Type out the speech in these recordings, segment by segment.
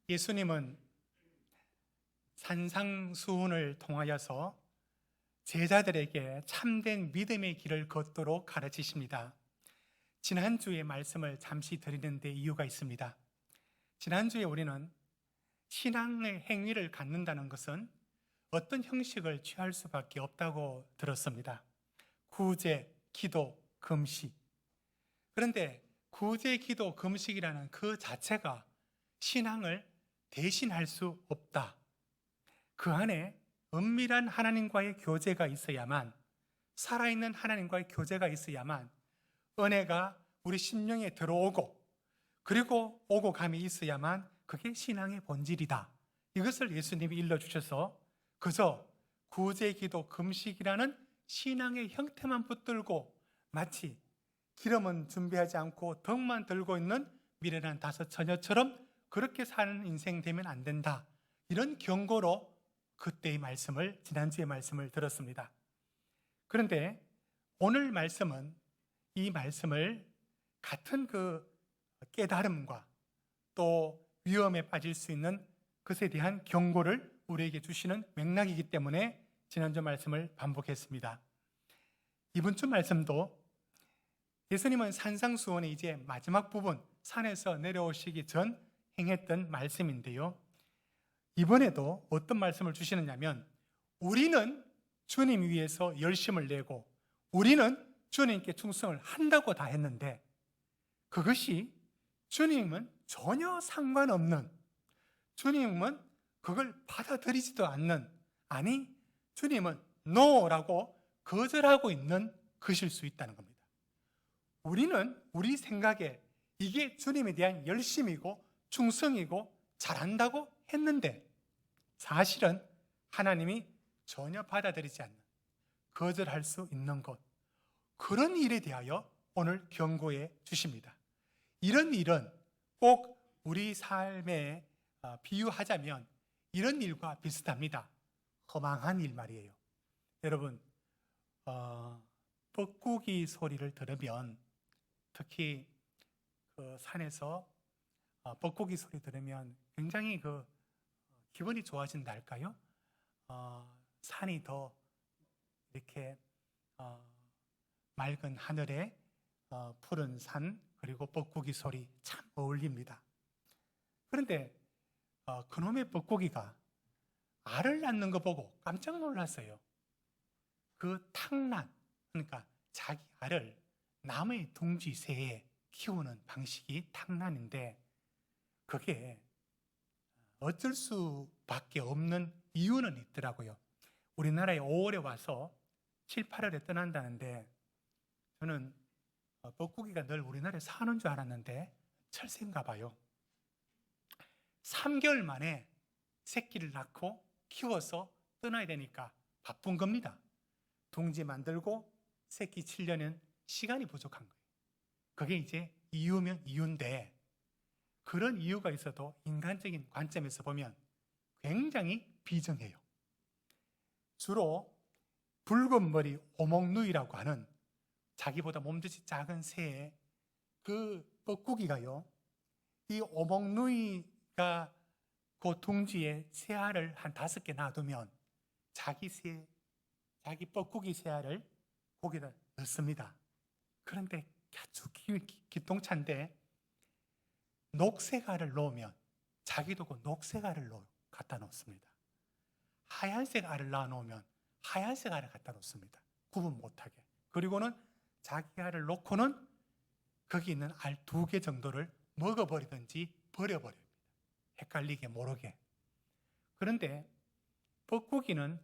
예수님은 산상수훈을 통하여서 제자들에게 참된 믿음의 길을 걷도록 가르치십니다. 지난주에 말씀을 잠시 드리는 데 이유가 있습니다. 지난주에 우리는 신앙의 행위를 갖는다는 것은 어떤 형식을 취할 수밖에 없다고 들었습니다. 구제, 기도, 금식. 그런데 구제, 기도, 금식이라는 그 자체가 신앙을 대신할 수 없다. 그 안에 은밀한 하나님과의 교제가 있어야만, 살아있는 하나님과의 교제가 있어야만 은혜가 우리 심령에 들어오고, 그리고 오고 감이 있어야만 그게 신앙의 본질이다. 이것을 예수님이 일러주셔서 그저 구제, 기도, 금식이라는 신앙의 형태만 붙들고 마치 기름은 준비하지 않고 덕만 들고 있는 미련한 다섯 처녀처럼 그렇게 사는 인생 되면 안 된다. 이런 경고로 그때의 말씀을, 지난주의 말씀을 들었습니다. 그런데 오늘 말씀은 이 말씀을 같은 그 깨달음과 또 위험에 빠질 수 있는 것에 대한 경고를 우리에게 주시는 맥락이기 때문에 지난주 말씀을 반복했습니다. 이번 주 말씀도 예수님은 산상수훈의 이제 마지막 부분, 산에서 내려오시기 전 행했던 말씀인데요. 이번에도 어떤 말씀을 주시느냐면, 우리는 주님 위해서 열심을 내고 우리는 주님께 충성을 한다고 다 했는데, 그것이 주님은 전혀 상관없는, 주님은 그걸 받아들이지도 않는, 아니 주님은 NO라고 거절하고 있는 것일 수 있다는 겁니다. 우리는 우리 생각에 이게 주님에 대한 열심이고 충성이고 잘한다고 했는데, 사실은 하나님이 전혀 받아들이지 않는, 거절할 수 있는 것, 그런 일에 대하여 오늘 경고해 주십니다. 이런 일은 꼭 우리 삶에 비유하자면 이런 일과 비슷합니다. 허망한 일 말이에요. 여러분, 뻐꾸기 소리를 들으면, 특히 그 산에서 뻐꾸기 소리 들으면 굉장히 그 기분이 좋아진다 할까요? 산이 더 이렇게 맑은 하늘에 푸른 산, 그리고 뻐꾸기 소리 참 어울립니다. 그런데 그놈의 뻐꾸기가 알을 낳는 거 보고 깜짝 놀랐어요. 그 탕란, 그러니까 자기 알을 남의 둥지 새에 키우는 방식이 탕란인데, 그게 어쩔 수밖에 없는 이유는 있더라고요. 우리나라에 5월에 와서 7, 8월에 떠난다는데, 저는 뻐꾸기가 늘 우리나라에 사는 줄 알았는데 철새인가 봐요. 3개월 만에 새끼를 낳고 키워서 떠나야 되니까 바쁜 겁니다. 둥지 만들고 새끼 치려는 시간이 부족한 거예요. 그게 이제 이유면 이유인데, 그런 이유가 있어도 인간적인 관점에서 보면 굉장히 비정해요. 주로 붉은 머리 오목누이라고 하는 자기보다 몸짓이 작은 새의 그 뻐꾸기가요, 이 오목누이가 그 둥지에 새알을 한 5개 놔두면 자기 뻐꾸기 새알을 거기다 넣습니다. 그런데 아주 기똥찬데 녹색 알을 넣으면 자기도 그 녹색 알을 갖다 놓습니다. 하얀색 알을 낳아놓으면 하얀색 알을 갖다 놓습니다. 구분 못하게. 그리고는 자기 알을 놓고는 거기 있는 알 2개 정도를 먹어버리든지 버려버립니다. 헷갈리게 모르게. 그런데 뻐꾸기는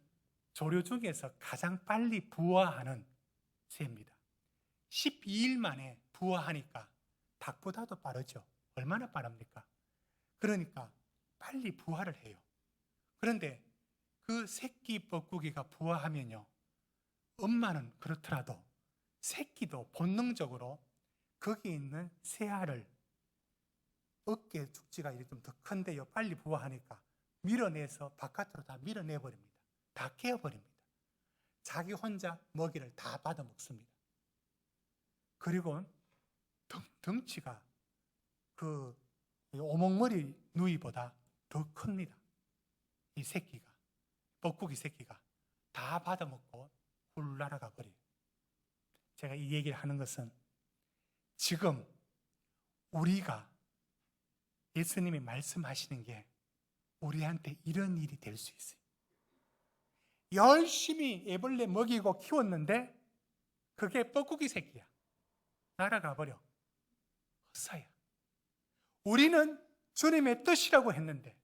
조류 중에서 가장 빨리 부화하는 새입니다. 12일 만에 부화하니까 닭보다도 빠르죠. 얼마나 빠릅니까? 그러니까 빨리 부화를 해요. 그런데 그 새끼 뻐꾸기가 부화하면요, 엄마는 그렇더라도 새끼도 본능적으로 거기 있는 새알을, 어깨 축지가 좀 더 큰데요, 빨리 부화하니까 밀어내서 바깥으로 다 밀어내버립니다. 다 깨어버립니다. 자기 혼자 먹이를 다 받아 먹습니다. 그리고 덩치가 그 오목머리 누이보다 더 큽니다. 이 새끼가, 뻐꾸기 새끼가 다 받아먹고 훌 날아가 버려요. 제가 이 얘기를 하는 것은 지금 우리가 예수님이 말씀하시는 게 우리한테 이런 일이 될 수 있어요. 열심히 애벌레 먹이고 키웠는데 그게 뻐꾸기 새끼야. 날아가 버려. 헛사야. 우리는 주님의 뜻이라고 했는데,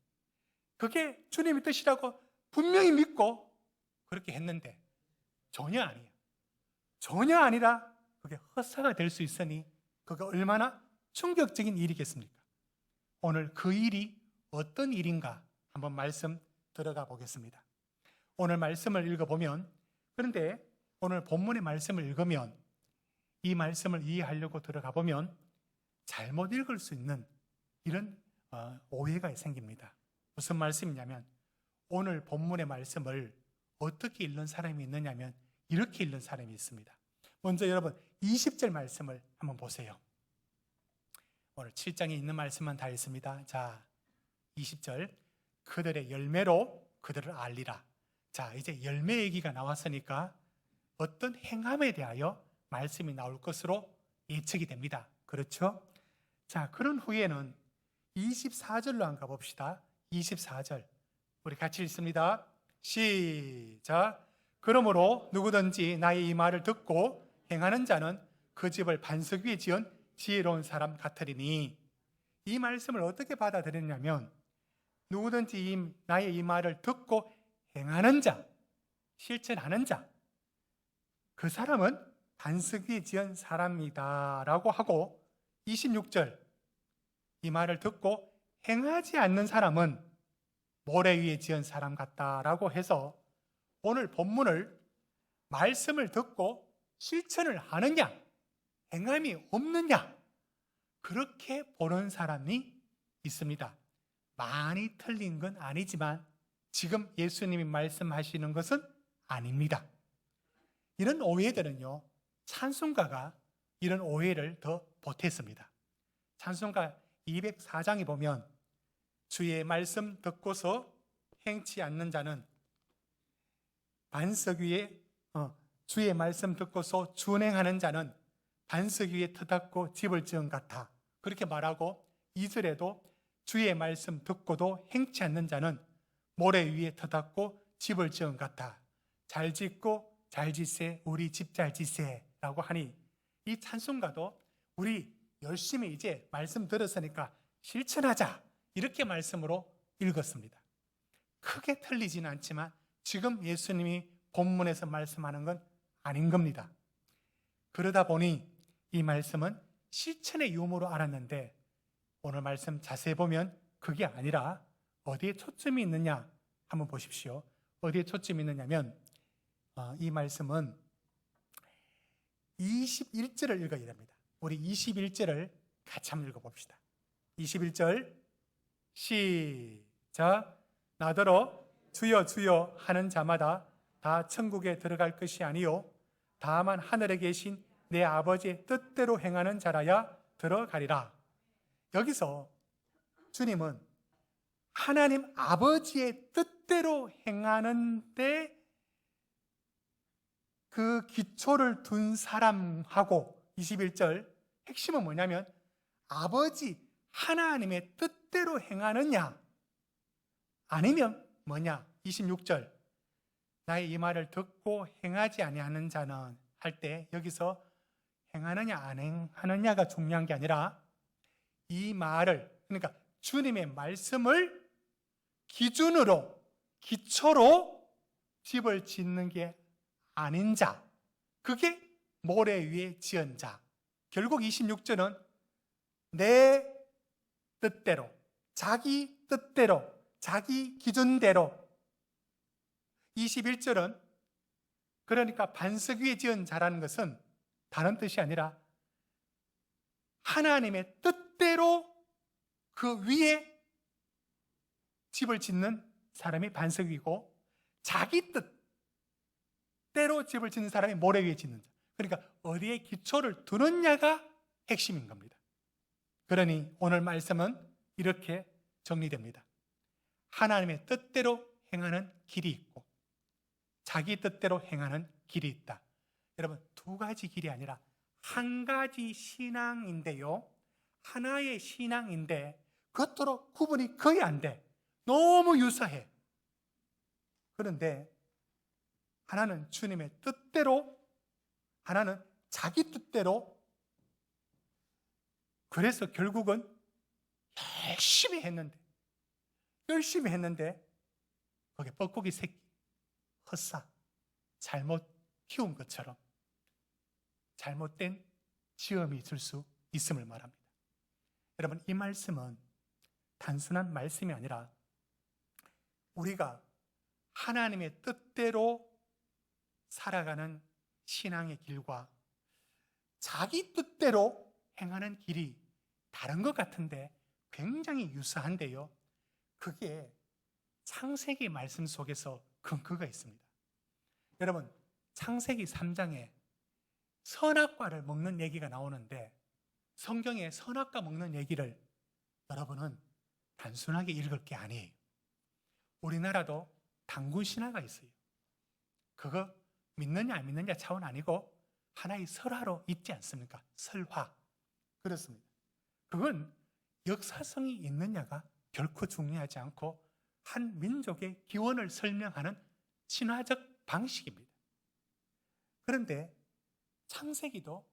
그게 주님의 뜻이라고 분명히 믿고 그렇게 했는데 전혀 아니야. 전혀 아니라 그게 헛사가 될 수 있으니 그게 얼마나 충격적인 일이겠습니까? 오늘 그 일이 어떤 일인가 한번 말씀 들어가 보겠습니다. 오늘 말씀을 읽어보면, 그런데 오늘 본문의 말씀을 읽으면 이 말씀을 이해하려고 들어가 보면 잘못 읽을 수 있는 이런 오해가 생깁니다. 무슨 말씀이냐면, 오늘 본문의 말씀을 어떻게 읽는 사람이 있느냐면 이렇게 읽는 사람이 있습니다. 먼저 여러분 20절 말씀을 한번 보세요. 오늘 7장에 있는 말씀만 다 있습니다. 자, 20절. 그들의 열매로 그들을 알리라. 자, 이제 열매 얘기가 나왔으니까 어떤 행함에 대하여 말씀이 나올 것으로 예측이 됩니다. 그렇죠? 자, 그런 후에는 24절로 한번 가봅시다. 24절. 우리 같이 읽습니다. 시작. 그러므로 누구든지 나의 이 말을 듣고 행하는 자는 그 집을 반석 위에 지은 지혜로운 사람 같으리니. 이 말씀을 어떻게 받아들였냐면, 누구든지 나의 이 말을 듣고 행하는 자, 실천하는 자, 그 사람은 반석 위에 지은 사람이다 라고 하고, 26절, 이 말을 듣고 행하지 않는 사람은 모래 위에 지은 사람 같다라고 해서 오늘 본문을 말씀을 듣고 실천을 하느냐, 행함이 없느냐, 그렇게 보는 사람이 있습니다. 많이 틀린 건 아니지만 지금 예수님이 말씀하시는 것은 아닙니다. 이런 오해들은요, 찬송가가 이런 오해를 더 보탰습니다. 찬송가 204장에 보면 주의 말씀 듣고서 행치 않는 자는 반석 위에 주의 말씀 듣고서 준행하는 자는 반석 위에 터닫고 집을 지은 같아, 그렇게 말하고 2절에도 주의 말씀 듣고도 행치 않는 자는 모래 위에 터닫고 집을 지은 같아, 잘 짓고 잘 짓세 우리 집 잘 짓세 라고 하니, 이 찬송가도 우리 열심히 이제 말씀 들었으니까 실천하자, 이렇게 말씀으로 읽었습니다. 크게 틀리지는 않지만 지금 예수님이 본문에서 말씀하는 건 아닌 겁니다. 그러다 보니 이 말씀은 실천의 유무로 알았는데, 오늘 말씀 자세히 보면 그게 아니라 어디에 초점이 있느냐 한번 보십시오. 어디에 초점이 있느냐면 이 말씀은 21절을 읽어야 됩니다. 우리 21절을 같이 한번 읽어봅시다. 21절 시작. 나더러 주여 주여 하는 자마다 다 천국에 들어갈 것이 아니요 다만 하늘에 계신 내 아버지의 뜻대로 행하는 자라야 들어가리라. 여기서 주님은 하나님 아버지의 뜻대로 행하는데 그 기초를 둔 사람하고, 21절 핵심은 뭐냐면 아버지 하나님의 뜻대로 행하느냐 아니면 뭐냐, 26절 나의 이 말을 듣고 행하지 아니하는 자는 할 때 여기서 행하느냐 안 행하느냐가 중요한 게 아니라 이 말을, 그러니까 주님의 말씀을 기준으로 기초로 집을 짓는 게 아닌 자, 그게 모래 위에 지은 자. 결국 26절은 내 뜻대로, 자기 뜻대로, 자기 기준대로. 21절은 그러니까 반석 위에 지은 자라는 것은 다른 뜻이 아니라 하나님의 뜻대로 그 위에 집을 짓는 사람이 반석 위고, 자기 뜻대로 집을 짓는 사람이 모래 위에 짓는 자. 그러니까 어디에 기초를 두느냐가 핵심인 겁니다. 그러니 오늘 말씀은 이렇게 정리됩니다. 하나님의 뜻대로 행하는 길이 있고 자기 뜻대로 행하는 길이 있다. 여러분, 두 가지 길이 아니라 한 가지 신앙인데요, 하나의 신앙인데 겉으로 구분이 거의 안 돼. 너무 유사해. 그런데 하나는 주님의 뜻대로, 하나는 자기 뜻대로. 그래서 결국은 열심히 했는데 거기에 뻐꾸기 새끼, 헛사, 잘못 키운 것처럼 잘못된 시험이 있을 수 있음을 말합니다. 여러분, 이 말씀은 단순한 말씀이 아니라 우리가 하나님의 뜻대로 살아가는 신앙의 길과 자기 뜻대로 행하는 길이 다른 것 같은데 굉장히 유사한데요, 그게 창세기 말씀 속에서 근거가 있습니다. 여러분, 창세기 3장에 선악과를 먹는 얘기가 나오는데 성경에 선악과 먹는 얘기를 여러분은 단순하게 읽을 게 아니에요. 우리나라도 단군 신화가 있어요. 그거 믿느냐 안 믿느냐 차원 아니고 하나의 설화로 있지 않습니까? 설화. 그렇습니다. 그건 역사성이 있느냐가 결코 중요하지 않고 한 민족의 기원을 설명하는 신화적 방식입니다. 그런데 창세기도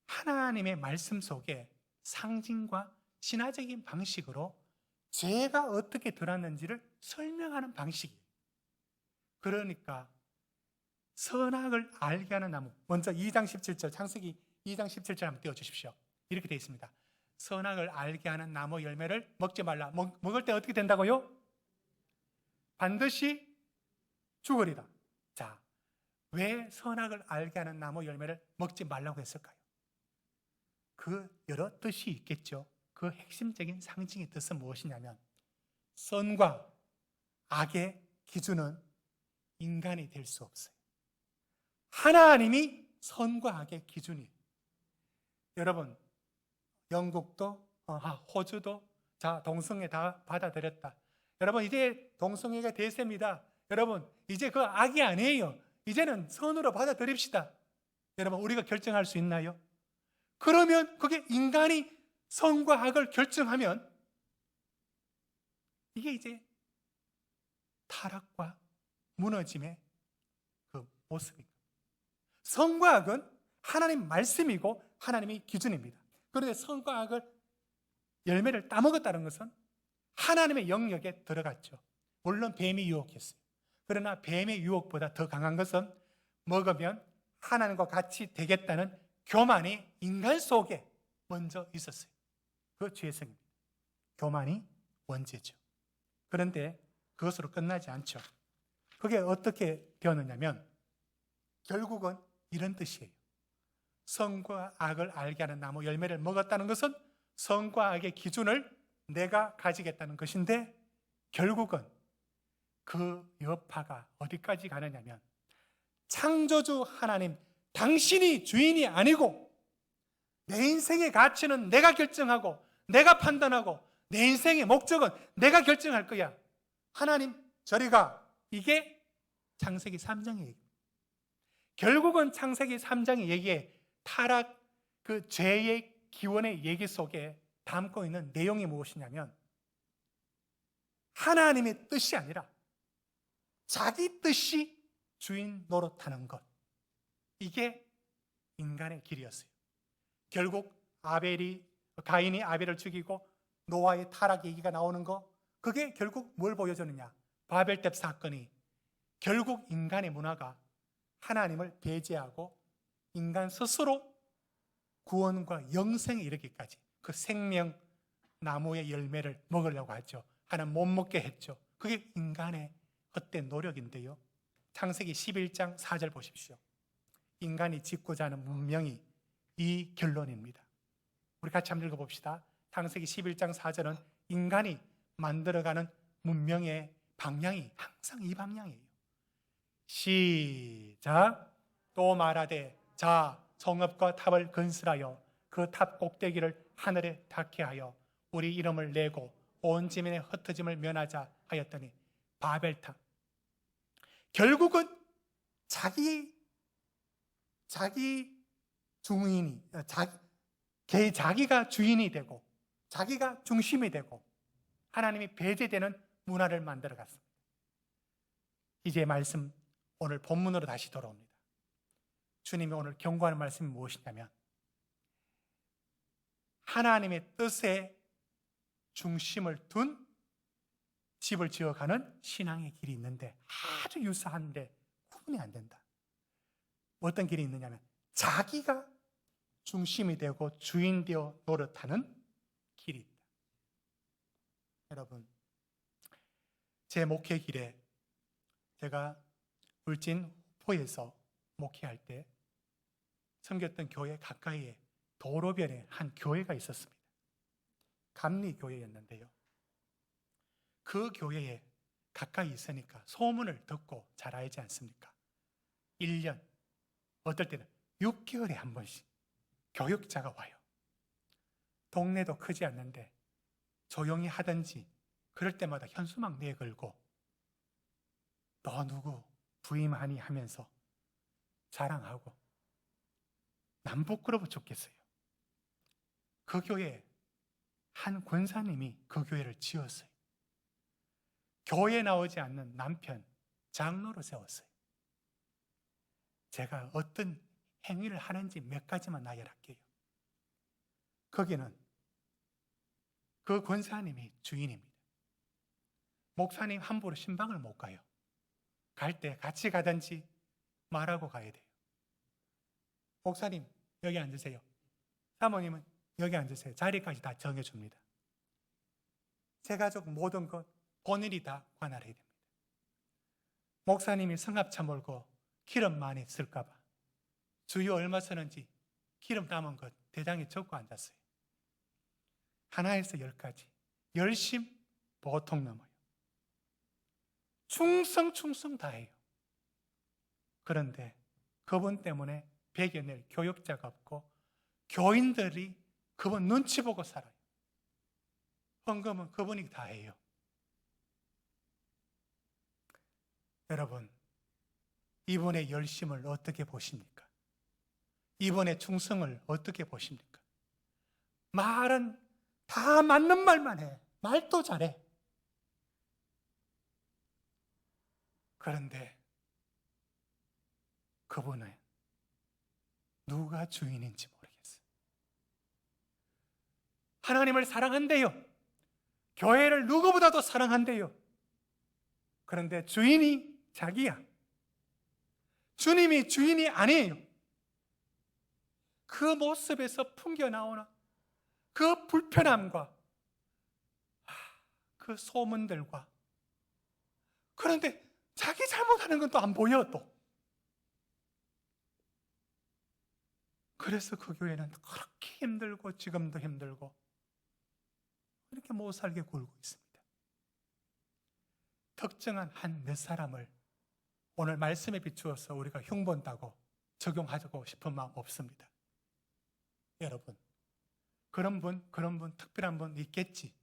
하나님의 말씀 속에 상징과 신화적인 방식으로 죄가 어떻게 드러났는지를 설명하는 방식이에요. 그러니까 선악을 알게 하는 나무, 먼저 2장 17절, 창세기 2장 17절 한번 띄워주십시오. 이렇게 되어 있습니다. 선악을 알게 하는 나무 열매를 먹지 말라. 먹을 때 어떻게 된다고요? 반드시 죽으리라. 자, 왜 선악을 알게 하는 나무 열매를 먹지 말라고 했을까요? 그 여러 뜻이 있겠죠. 그 핵심적인 상징의 뜻은 무엇이냐면 선과 악의 기준은 인간이 될 수 없어요. 하나님이 선과 악의 기준이에요. 여러분, 영국도 호주도 자, 동성애 다 받아들였다. 여러분, 이제 동성애가 대세입니다. 여러분, 이제 그 악이 아니에요. 이제는 선으로 받아들입시다. 여러분, 우리가 결정할 수 있나요? 그러면 그게 인간이 선과 악을 결정하면 이게 이제 타락과 무너짐의 그 모습입니다. 선과 악은 하나님 말씀이고 하나님의 기준입니다. 그런데 선과 악을 열매를 따먹었다는 것은 하나님의 영역에 들어갔죠. 물론 뱀이 유혹했어요. 그러나 뱀의 유혹보다 더 강한 것은 먹으면 하나님과 같이 되겠다는 교만이 인간 속에 먼저 있었어요. 그 죄성입니다. 교만이 원죄죠. 그런데 그것으로 끝나지 않죠. 그게 어떻게 되었느냐면 결국은 이런 뜻이에요. 선과 악을 알게 하는 나무 열매를 먹었다는 것은 선과 악의 기준을 내가 가지겠다는 것인데 결국은 그 여파가 어디까지 가느냐면 창조주 하나님, 당신이 주인이 아니고 내 인생의 가치는 내가 결정하고 내가 판단하고 내 인생의 목적은 내가 결정할 거야. 하나님 저리 가. 이게 창세기 3장의 얘기입니다. 결국은 창세기 3장의 얘기에 타락, 그 죄의 기원의 얘기 속에 담고 있는 내용이 무엇이냐면 하나님의 뜻이 아니라 자기 뜻이 주인 노릇하는 것. 이게 인간의 길이었어요. 결국 가인이 아벨을 죽이고 노아의 타락 얘기가 나오는 거, 그게 결국 뭘 보여주느냐? 바벨탑 사건이 결국 인간의 문화가 하나님을 배제하고 인간 스스로 구원과 영생에 이르기까지 그 생명 나무의 열매를 먹으려고 하죠. 하나님 못 먹게 했죠. 그게 인간의 헛된 노력인데요. 창세기 11장 4절 보십시오. 인간이 짓고자 하는 문명이 이 결론입니다. 우리 같이 한번 읽어봅시다. 창세기 11장 4절은 인간이 만들어가는 문명의 방향이 항상 이 방향이에요. 시작. 또 말하되 자 성읍과 탑을 건설하여 그 탑 꼭대기를 하늘에 닿게 하여 우리 이름을 내고 온 지면의 흩어짐을 면하자 하였더니 바벨탑. 결국은 자기 주인이, 자기가 주인이 되고 자기가 중심이 되고 하나님이 배제되는 문화를 만들어 갔습니다. 이제 말씀, 오늘 본문으로 다시 돌아옵니다. 주님이 오늘 경고하는 말씀이 무엇이냐면, 하나님의 뜻에 중심을 둔 집을 지어가는 신앙의 길이 있는데 아주 유사한데 구분이 안 된다. 어떤 길이 있느냐면 자기가 중심이 되고 주인 되어 노릇하는 길이 있다. 여러분, 제 목회 길에 제가 울진 포에서 목회할 때 섬겼던 교회 가까이에 도로변에 한 교회가 있었습니다. 감리교회였는데요. 그 교회에 가까이 있으니까 소문을 듣고 잘 알지 않습니까? 1년, 어떨 때는 6개월에 한 번씩 교육자가 와요. 동네도 크지 않는데 조용히 하든지 그럴 때마다 현수막 내걸고 너 누구 부임하니 하면서 자랑하고 남 부끄러워 죽겠어요. 그 교회에 한 권사님이 그 교회를 지었어요. 교회에 나오지 않는 남편 장로로 세웠어요. 제가 어떤 행위를 하는지 몇 가지만 나열할게요. 거기는 그 권사님이 주인입니다. 목사님 함부로 신방을 못 가요. 갈 때 같이 가든지 말하고 가야 돼요. 목사님 여기 앉으세요. 사모님은 여기 앉으세요. 자리까지 다 정해줍니다. 제 가족 모든 것 본인이 다 관할해야 됩니다. 목사님이 성합차 몰고 기름 많이 쓸까 봐 주유 얼마 쓰는지 기름 남은 것 대장에 적고 앉았어요. 하나에서 10까지 열심 보통 넘어요. 충성 다해요. 그런데 그분 때문에 100여 낼 교육자가 없고 교인들이 그분 눈치 보고 살아요. 헌금은 그분이 다 해요. 여러분, 이분의 열심을 어떻게 보십니까? 이분의 충성을 어떻게 보십니까? 말은 다 맞는 말만 해. 말도 잘해. 그런데 그분은 누가 주인인지 모르겠어요. 하나님을 사랑한대요. 교회를 누구보다도 사랑한대요. 그런데 주인이 자기야. 주님이 주인이 아니에요. 그 모습에서 풍겨나오는 그 불편함과 그 소문들과, 그런데 자기 잘못하는 건 또 안 보여 또. 그래서 그 교회는 그렇게 힘들고 지금도 힘들고 이렇게 못 살게 굴고 있습니다. 특정한 한 몇 사람을 오늘 말씀에 비추어서 우리가 흉본다고 적용하고 싶은 마음 없습니다. 여러분, 그런 분 특별한 분 있겠지.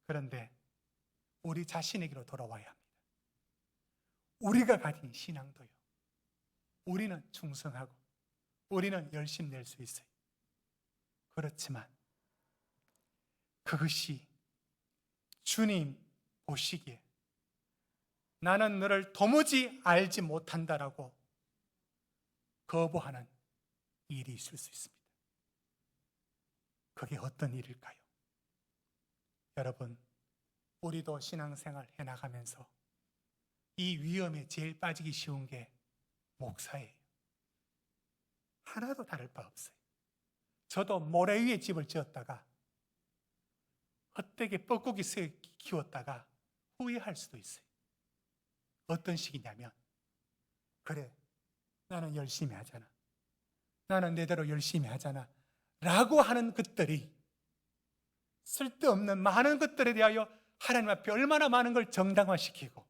그런데 우리 자신에게로 돌아와야 합니다. 우리가 가진 신앙도요, 우리는 충성하고 우리는 열심 낼 수 있어요. 그렇지만 그것이 주님 보시기에 나는 너를 도무지 알지 못한다라고 거부하는 일이 있을 수 있습니다. 그게 어떤 일일까요? 여러분, 우리도 신앙생활 해나가면서 이 위험에 제일 빠지기 쉬운 게 목사예요. 하나도 다를 바 없어요. 저도 모래 위에 집을 지었다가 헛되게 뻐꾸기 새 키웠다가 후회할 수도 있어요. 어떤 식이냐면, 그래, 나는 열심히 하잖아, 나는 내대로 열심히 하잖아 라고 하는 것들이 쓸데없는 많은 것들에 대하여 하나님 앞에 얼마나 많은 걸 정당화시키고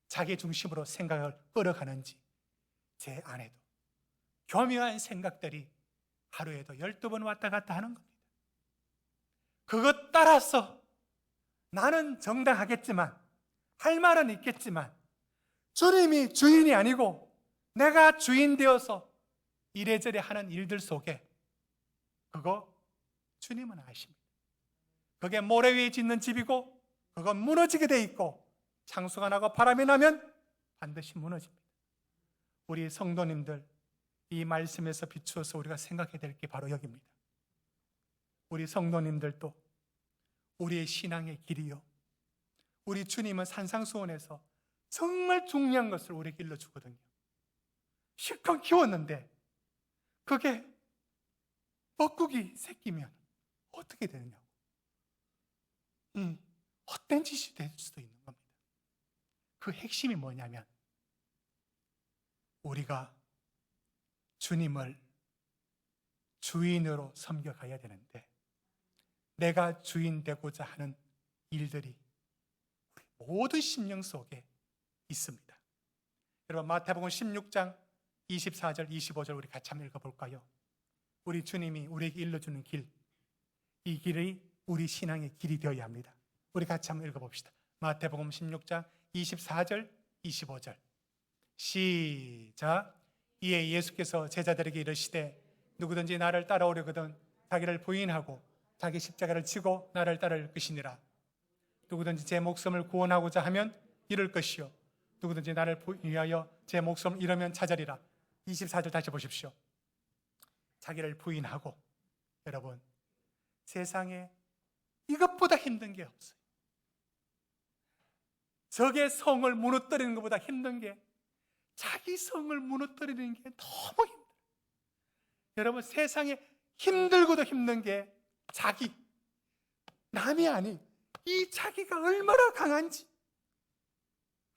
자기 중심으로 생각을 끌어가는지 제 안에도 교묘한 생각들이 하루에도 12번 왔다 갔다 하는 겁니다. 그것 따라서 나는 정당하겠지만, 할 말은 있겠지만, 주님이 주인이 아니고 내가 주인 되어서 이래저래 하는 일들 속에 그거 주님은 아십니다. 그게 모래 위에 짓는 집이고 그건 무너지게 돼 있고 창수가 나고 바람이 나면 반드시 무너집니다. 우리 성도님들, 이 말씀에서 비추어서 우리가 생각해야 될 게 바로 여기입니다. 우리 성도님들도 우리의 신앙의 길이요, 우리 주님은 산상수훈에서 정말 중요한 것을 우리에게 일러주거든요. 실컷 키웠는데 그게 뻐꾸기 새끼면 어떻게 되느냐고. 헛된 짓이 될 수도 있는 겁니다. 그 핵심이 뭐냐면 우리가 주님을 주인으로 섬겨가야 되는데 내가 주인 되고자 하는 일들이 우리 모든 심령 속에 있습니다. 여러분, 마태복음 16장 24절 25절 우리 같이 한번 읽어볼까요? 우리 주님이 우리에게 일러주는 길, 이 길이 우리 신앙의 길이 되어야 합니다. 우리 같이 한번 읽어봅시다. 마태복음 16장 24절 25절 시작. 이에 예수께서 제자들에게 이르시되 누구든지 나를 따라오려거든 자기를 부인하고 자기 십자가를 지고 나를 따를 것이니라. 누구든지 제 목숨을 구원하고자 하면 잃을 것이요 누구든지 나를 위하여 제 목숨을 잃으면 찾으리라. 24절 다시 보십시오. 자기를 부인하고, 여러분, 세상에 이것보다 힘든 게 없어요. 적의 성을 무너뜨리는 것보다 힘든 게 자기 성을 무너뜨리는 게 너무 힘들어요. 여러분, 세상에 힘들고도 힘든 게 자기, 남이 아닌 이 자기가 얼마나 강한지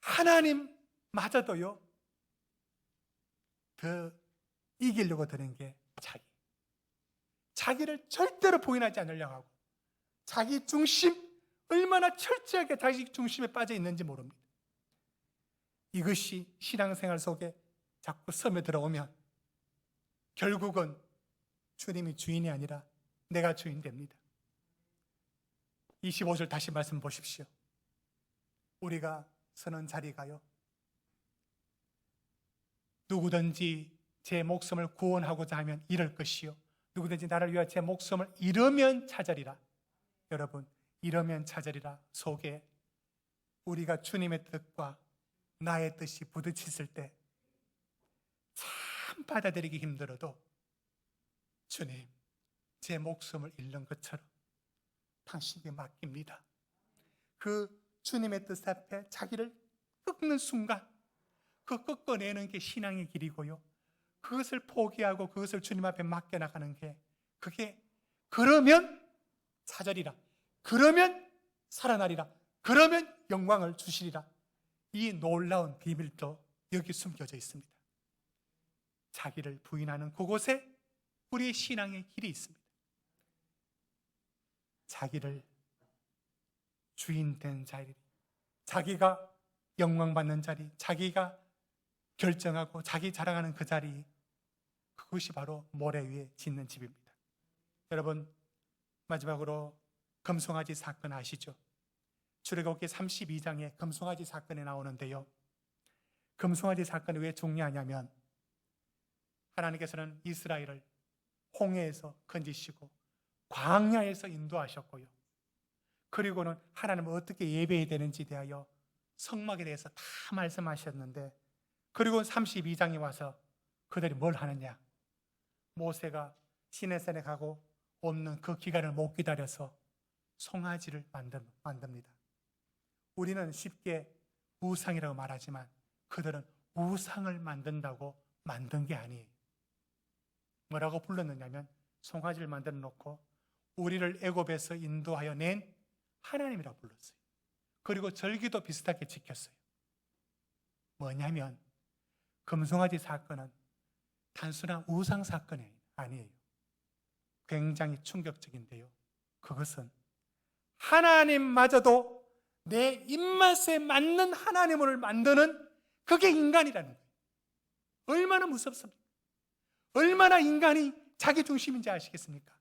하나님마저도요 더 이기려고 드는 게 자기를 절대로 부인하지 않으려고 하고 자기 중심, 얼마나 철저하게 자기 중심에 빠져 있는지 모릅니다. 이것이 신앙생활 속에 자꾸 스며들어오면 결국은 주님이 주인이 아니라 내가 주인 됩니다. 25절 다시 말씀 보십시오. 우리가 서는 자리가요, 누구든지 제 목숨을 구원하고자 하면 잃을 것이요 누구든지 나를 위하여 제 목숨을 잃으면 찾으리라. 여러분, 잃으면 찾으리라 속에 우리가 주님의 뜻과 나의 뜻이 부딪혔을 때 참 받아들이기 힘들어도 주님, 제 목숨을 잃는 것처럼 당신에게 맡깁니다. 그 주님의 뜻 앞에 자기를 꺾는 순간 그 꺾어내는 게 신앙의 길이고요, 그것을 포기하고 그것을 주님 앞에 맡겨나가는 게 그게 그러면 찾으리라, 그러면 살아나리라, 그러면 영광을 주시리라. 이 놀라운 비밀도 여기 숨겨져 있습니다. 자기를 부인하는 그곳에 우리의 신앙의 길이 있습니다. 자기를 주인 된 자리, 자기가 영광받는 자리, 자기가 결정하고 자기 자랑하는 그 자리, 그것이 바로 모래 위에 짓는 집입니다. 여러분, 마지막으로 금송아지 사건 아시죠? 출애굽기 32장에 금송아지 사건이 나오는데요, 금송아지 사건이 왜 중요하냐면 하나님께서는 이스라엘을 홍해에서 건지시고 광야에서 인도하셨고요, 그리고는 하나님은 어떻게 예배해야 되는지 대하여 성막에 대해서 다 말씀하셨는데, 그리고 32장에 와서 그들이 뭘 하느냐, 모세가 시내산에 가고 없는 그 기간을 못 기다려서 송아지를 만듭니다. 우리는 쉽게 우상이라고 말하지만 그들은 우상을 만든다고 만든 게 아니에요. 뭐라고 불렀느냐면 송아지를 만들어 놓고 우리를 애굽에서 인도하여 낸 하나님이라고 불렀어요. 그리고 절기도 비슷하게 지켰어요. 뭐냐면 금송아지 사건은 단순한 우상 사건이 아니에요. 굉장히 충격적인데요, 그것은 하나님마저도 내 입맛에 맞는 하나님을 만드는 그게 인간이라는 거예요. 얼마나 무섭습니까? 얼마나 인간이 자기 중심인지 아시겠습니까?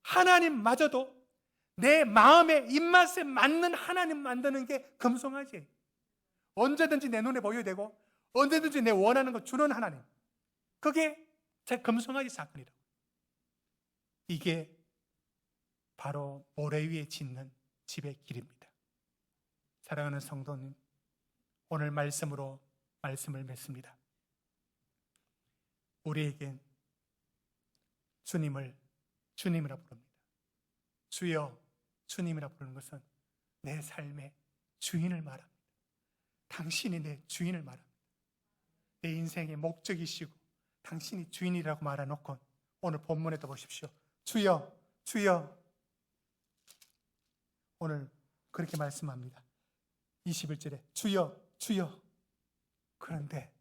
하나님마저도 내 마음의 입맛에 맞는 하나님 만드는 게 금송아지. 언제든지 내 눈에 보여야 되고 언제든지 내 원하는 거 주는 하나님. 그게 제 금송아지 사건이라고. 이게 바로 모래 위에 짓는 집의 길입니다. 사랑하는 성도님, 오늘 말씀으로 말씀을 맺습니다. 우리에겐 주님을 주님이라 부릅니다. 주여, 주님이라 부르는 것은 내 삶의 주인을 말합니다. 당신이 내 주인을 말합니다. 내 인생의 목적이시고 당신이 주인이라고 말해놓고 오늘 본문에도 보십시오. 주여, 주여. 오늘 그렇게 말씀합니다. 21절에 주여, 주여. 그런데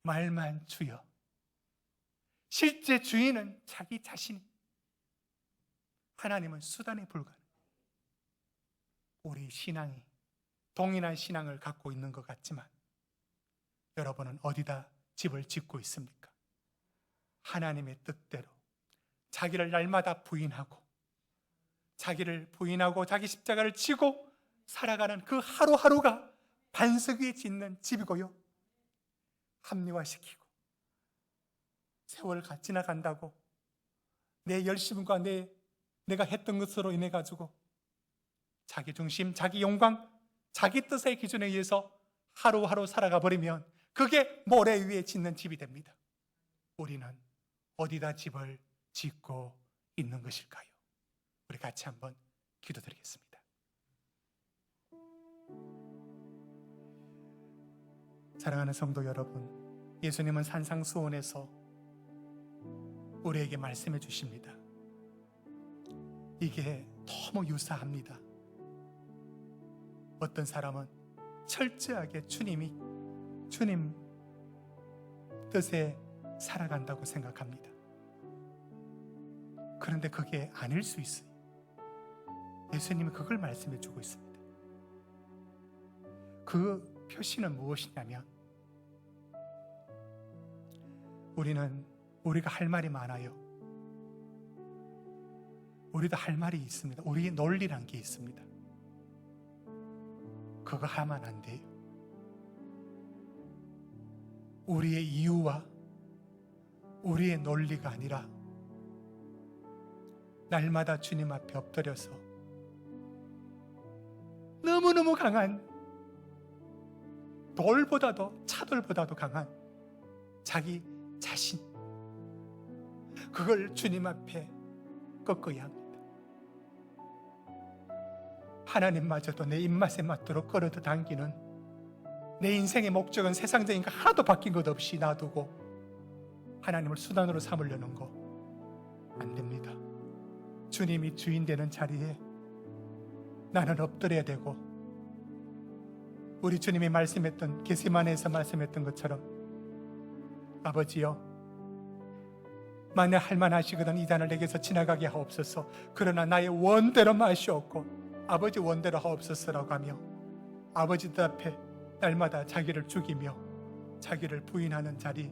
말만 주여. 실제 주인은 자기 자신. 하나님은 수단에 불과해요. 우리 신앙이 동일한 신앙을 갖고 있는 것 같지만 여러분은 어디다 집을 짓고 있습니까? 하나님의 뜻대로 자기를 날마다 부인하고 자기 십자가를 지고 살아가는 그 하루하루가 반석 위에 짓는 집이고요. 합리화시키고 세월 지나간다고 내 열심과 내가 했던 것으로 인해 가지고 자기 중심, 자기 영광, 자기 뜻의 기준에 의해서 하루하루 살아가 버리면 그게 모래 위에 짓는 집이 됩니다. 우리는 어디다 집을 짓고 있는 것일까요? 우리 같이 한번 기도드리겠습니다. 사랑하는 성도 여러분, 예수님은 산상수훈에서 우리에게 말씀해 주십니다. 이게 너무 유사합니다. 어떤 사람은 철저하게 주님 뜻에 살아간다고 생각합니다. 그런데 그게 아닐 수 있어요. 예수님이 그걸 말씀해 주고 있습니다. 그 표시는 무엇이냐면 우리가 할 말이 많아요. 우리도 할 말이 있습니다. 우리의 논리란 게 있습니다. 그거 하면 안 돼요. 우리의 이유와 우리의 논리가 아니라 날마다 주님 앞에 엎드려서 너무너무 강한 돌보다도 차돌보다도 강한 자기 자신, 그걸 주님 앞에 꺾어야 합니다. 하나님마저도 내 입맛에 맞도록 끌어도 당기는 내 인생의 목적은 세상적인 거 하나도 바뀐 것 없이 놔두고 하나님을 수단으로 삼으려는 거 안 됩니다. 주님이 주인 되는 자리에 나는 엎드려야 되고, 우리 주님이 말씀했던 겟세마네에서 말씀했던 것처럼 아버지여, 만약 할만하시거든 이 잔을 내게서 지나가게 하옵소서. 그러나 나의 원대로 마시옵고 아버지 원대로 하옵소서라고 하며 아버지 뜻 앞에 날마다 자기를 죽이며 자기를 부인하는 자리,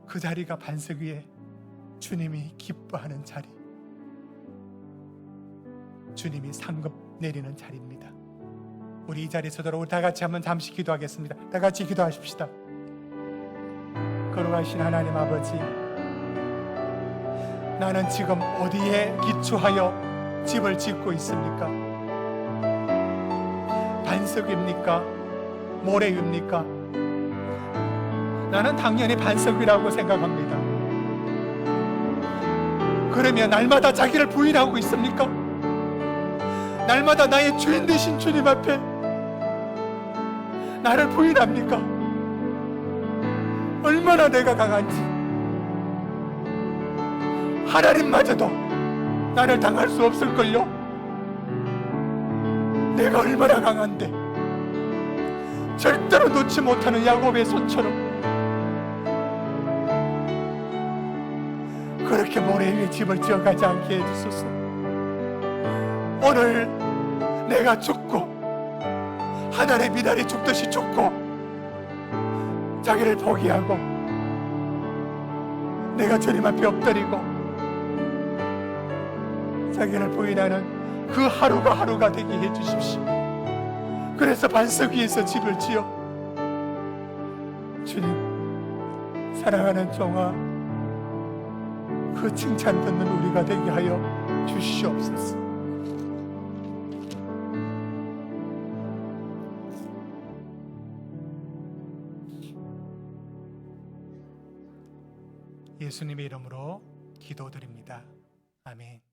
그 자리가 반석 위에 주님이 기뻐하는 자리, 주님이 상급 내리는 자리입니다. 우리 이 자리에서도 우리 다 같이 한번 잠시 기도하겠습니다. 다 같이 기도하십시다. 거룩하신 하나님 아버지, 나는 지금 어디에 기초하여 집을 짓고 있습니까? 반석입니까? 모래입니까? 나는 당연히 반석이라고 생각합니다. 그러면 날마다 자기를 부인하고 있습니까? 날마다 나의 주인 되신 주님 앞에 나를 부인합니까? 얼마나 내가 강한지, 하나님마저도 나를 당할 수 없을걸요? 내가 얼마나 강한데 절대로 놓지 못하는 야곱의 손처럼 그렇게 모래 위에 집을 지어가지 않게 해주소서. 오늘 내가 죽고 하늘의 미달이 죽듯이 죽고 자기를 포기하고 내가 주님 앞에 엎드리고 자기를 부인하는 그 하루가 하루가 되게 해주십시오. 그래서 반석 위에서 집을 지어 주님, 사랑하는 종아, 그 칭찬 듣는 우리가 되게 하여 주시옵소서. 예수님의 이름으로 기도드립니다. 아멘.